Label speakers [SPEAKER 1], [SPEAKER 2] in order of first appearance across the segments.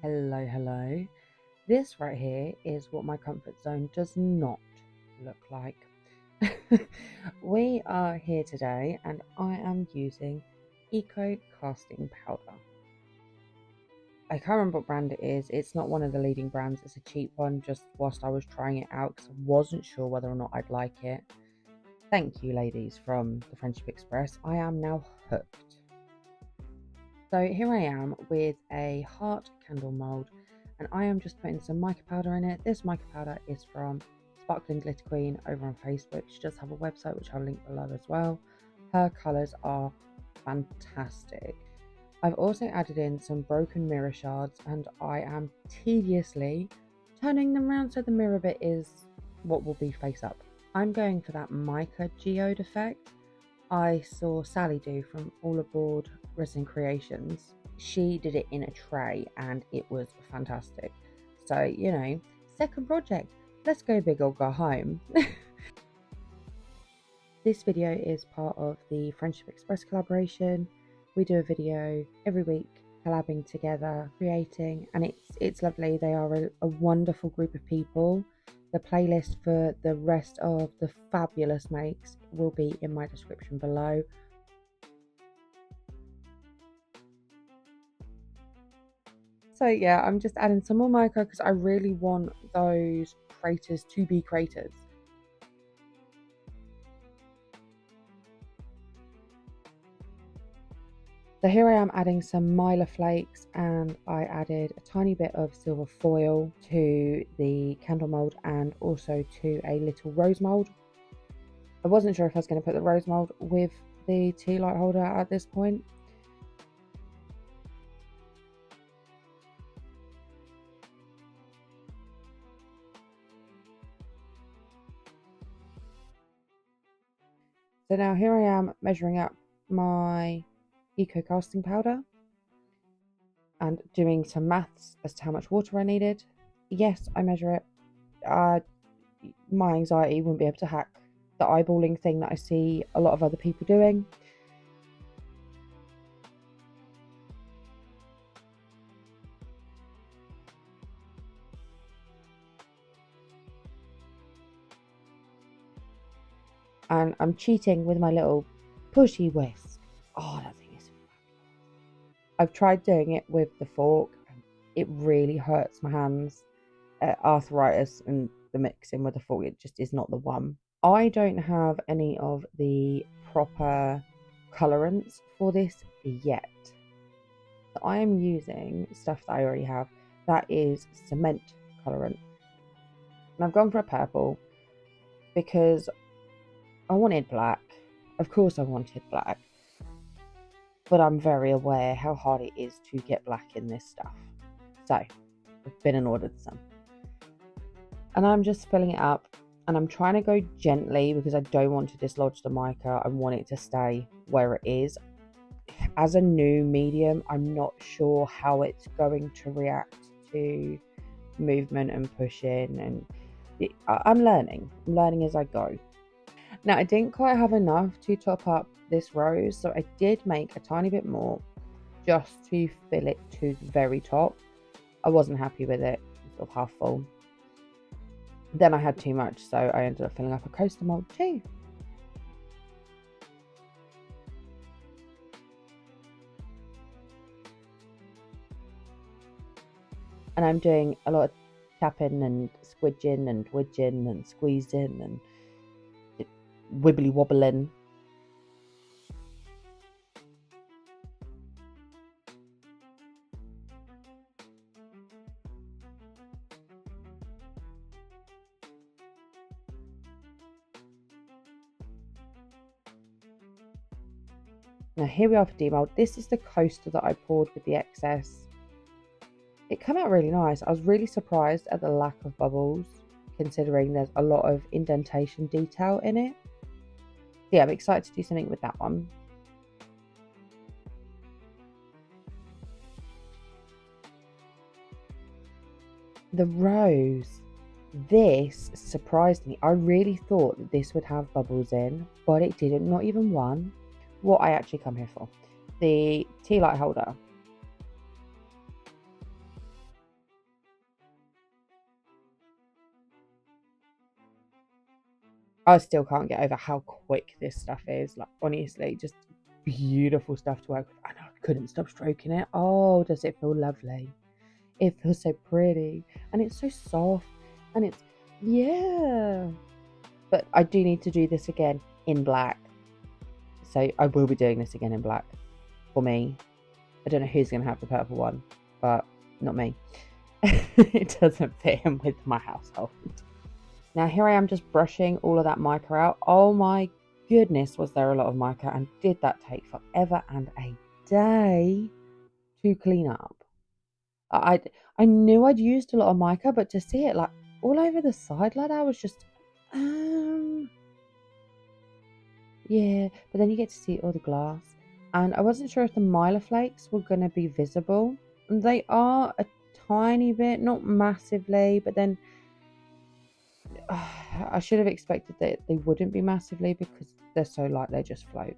[SPEAKER 1] Hello. This right here is what my comfort zone does not look like. We are here today and I am using Eco Casting Powder. I can't remember what brand it is. It's not one of the leading brands. It's a cheap one, just whilst I was trying it out because I wasn't sure whether or not I'd like it. Thank you, ladies from the Friendship Express. I am now hooked. So here I am with a heart candle mould, and I am just putting some mica powder in it. This mica powder is from Sparkling Glitter Queen over on Facebook. She does have a website which I'll link below as well. Her colours are fantastic. I've also added in some broken mirror shards, and I am tediously turning them around so the mirror bit is what will be face up. I'm going for that mica geode effect. I saw Sally do from All Aboard Resin Creations. She did it in a tray and it was fantastic. So, second project, let's go big or go home. This video is part of the Friendship Express collaboration. We do a video every week collabing together, creating, and it's lovely. They are a wonderful group of people. The playlist for the rest of the fabulous makes will be in my description below. So yeah, I'm just adding some more mica because I really want those craters to be craters. So here I am adding some mylar flakes, and I added a tiny bit of silver foil to the candle mould and also to a little rose mould. I wasn't sure if I was going to put the rose mould with the tea light holder at this point. So now here I am measuring up my Eco Casting Powder and doing some maths as to how much water I needed. Yes, I measure it. My anxiety wouldn't be able to hack the eyeballing thing that I see a lot of other people doing. And I'm cheating with my little pushy whisk. Oh, that thing is fabulous. I've tried doing it with the fork and it really hurts my hands. Arthritis and the mixing with the fork, it just is not the one. I don't have any of the proper colorants for this yet. So I am using stuff that I already have. That is cement colorant. And I've gone for a purple because I wanted black. Of course I wanted black. But I'm very aware how hard it is to get black in this stuff. So I've been and ordered some. And I'm just filling it up. And I'm trying to go gently because I don't want to dislodge the mica. I want it to stay where it is. As a new medium, I'm not sure how it's going to react to movement and pushing. And I'm learning as I go. Now, I didn't quite have enough to top up this rose, so I did make a tiny bit more just to fill it to the very top. I wasn't happy with it, sort of half full. Then I had too much, so I ended up filling up a coaster mold too. And I'm doing a lot of tapping and squidging and wedging and squeezing and wibbly wobbling. Now here we are for demold. This is the coaster that I poured with the excess. It came out really nice. I was really surprised at the lack of bubbles, considering there's a lot of indentation detail in it. So yeah, I'm excited to do something with that one. The rose. This surprised me. I really thought that this would have bubbles in, but it didn't, not even one. What I actually come here for. The tea light holder. I still can't get over how quick this stuff is. Like, honestly, just beautiful stuff to work with. And I couldn't stop stroking it. Oh, does it feel lovely? It feels so pretty. And it's so soft. And it's, yeah. But I do need to do this again in black. So I will be doing this again in black for me. I don't know who's going to have the purple one, but not me. It doesn't fit in with my household. Now here I am just brushing all of that mica out. Oh my goodness, was there a lot of mica, and did that take forever and a day to clean up. I knew I'd used a lot of mica, but to see it like all over the side like that, I was just yeah. But then you get to see all the glass, and I wasn't sure if the mylar flakes were going to be visible. They are a tiny bit, not massively, but then I should have expected that they wouldn't be massively because they're so light they just float.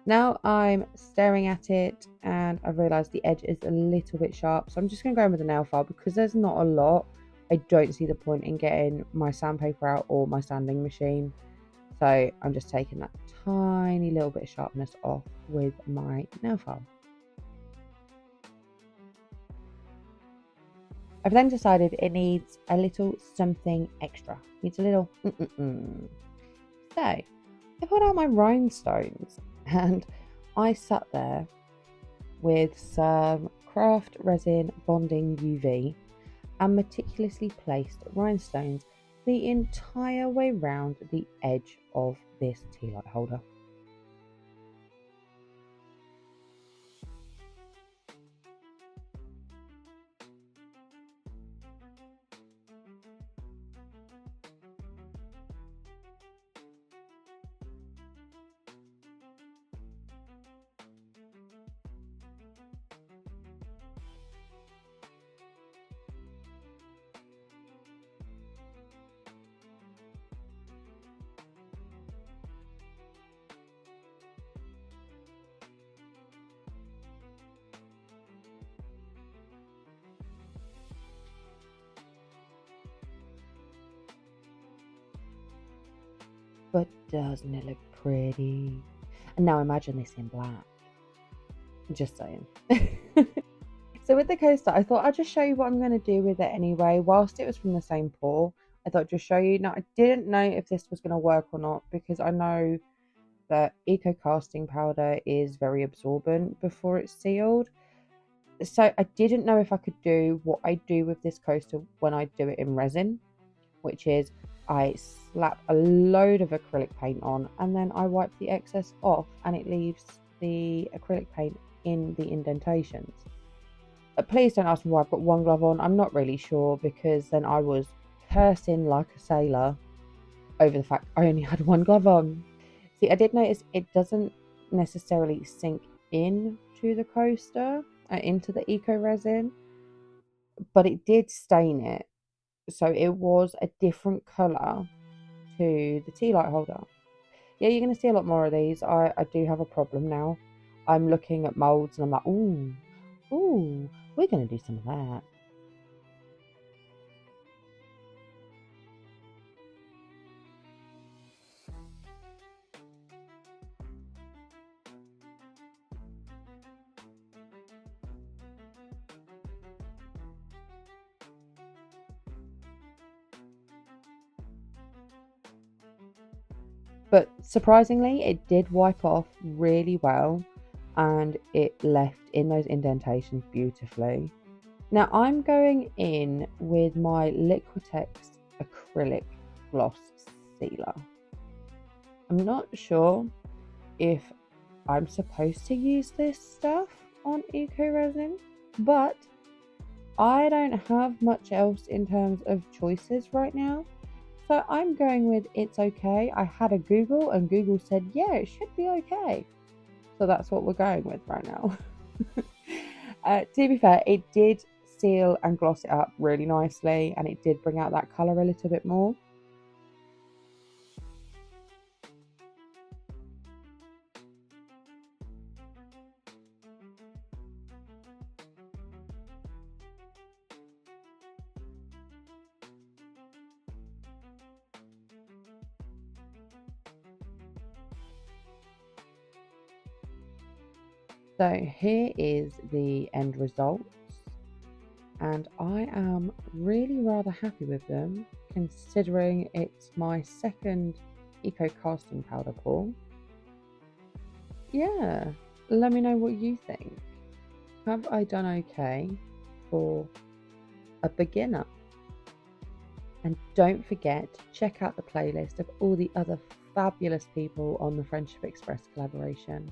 [SPEAKER 1] Now I'm staring at it and I've realised the edge is a little bit sharp, so I'm just going to go in with a nail file because there's not a lot. I don't see the point in getting my sandpaper out or my sanding machine, so I'm just taking that tiny little bit of sharpness off with my nail file. I've then decided it needs a little something extra. It needs a little So I pulled out my rhinestones and I sat there with some craft resin bonding UV and meticulously placed rhinestones the entire way round the edge of this tea light holder. But doesn't it look pretty? And now imagine this in black. Just saying. So with the coaster, I thought I'd just show you what I'm going to do with it anyway. Whilst it was from the same pour, I thought I'd just show you. Now, I didn't know if this was going to work or not because I know that eco casting powder is very absorbent before it's sealed. So I didn't know if I could do what I do with this coaster when I do it in resin, which is I slap a load of acrylic paint on and then I wipe the excess off and it leaves the acrylic paint in the indentations. Please don't ask me why I've got one glove on. I'm not really sure because then I was cursing like a sailor over the fact I only had one glove on. See, I did notice it doesn't necessarily sink in to the coaster, into the eco resin, but it did stain it. So it was a different colour to the tea light holder. Yeah, you're going to see a lot more of these. I do have a problem now. I'm looking at moulds and I'm like, ooh, we're going to do some of that. But surprisingly, it did wipe off really well and it left in those indentations beautifully. Now I'm going in with my Liquitex acrylic gloss sealer. I'm not sure if I'm supposed to use this stuff on eco resin, but I don't have much else in terms of choices right now. So I'm going with it's okay. I had a Google and Google said, yeah, it should be okay. So that's what we're going with right now. To be fair, it did seal and gloss it up really nicely and it did bring out that colour a little bit more. So here is the end result, and I am really rather happy with them considering it's my second eco casting powder pour. Yeah, let me know what you think. Have I done okay for a beginner? And don't forget to check out the playlist of all the other fabulous people on the Friendship Express collaboration.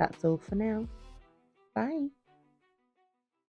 [SPEAKER 1] That's all for now. Bye.